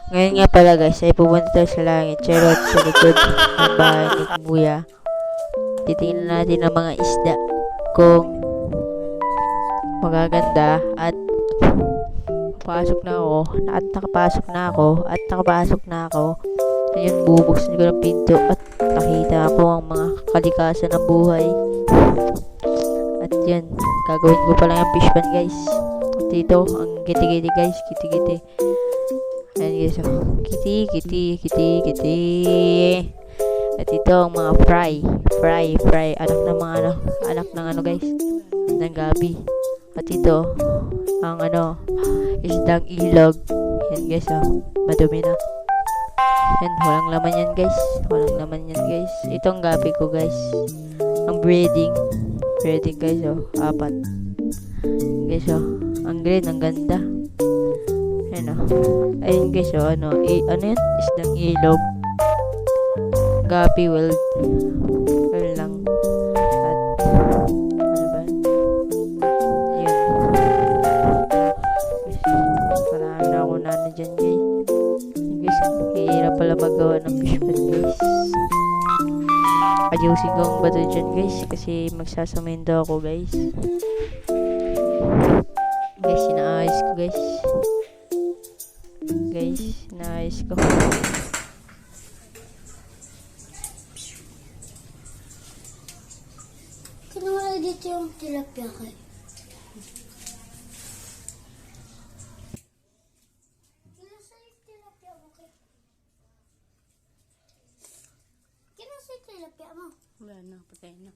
Ngayon nga pala guys, ay pupunta tayo sa langit. Charot, sa likod ng bahay ni Kuya. Titingnan natin ang mga isda kung magaganda at pasok na ako at nakapasok na ako at nakapasok na ako. Ayun, bubuksan ko ng pinto at nakita ko ang mga kalikasan ng buhay. At yan, gagawin ko pala yung fish pan guys. At dito, ang kiti-kiti guys, kiti-kiti. Ayan guys, oh. Kiti, kiti, kiti, kiti. At ito ang mga fry. Anak ng ano guys, ng gabi. At ito, ang isdang ilog. Yan guys, oh. Madumi na. Yan, walang laman yan guys. Ito ang gabi ko guys. Ang breeding guys, oh. 4. Guys, oh. Ang green, ang ganda. Ayan, oh. Ayun guys, oh. Ano yan? Isdang ilog. Gabi world. Ayun lang. At ano ba? Ayun. Marami na ako na dyan guys. Guys, hirap pala magawa ng fish pan guys. Ayusin ko ang bato dyan guys kasi magsasamindo ako guys. Guys, inaayos ko guys. Kinuha dito yung tilapia kay. Kinasa yung tilapia mo kay. Kinasa yung tilapia mo. Wala na, patay na.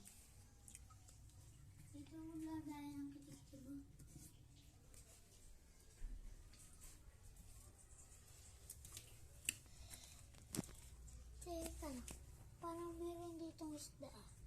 Dito mo lagay ang kitikiti mo. Teka lang. Parang meron ditong isda ah.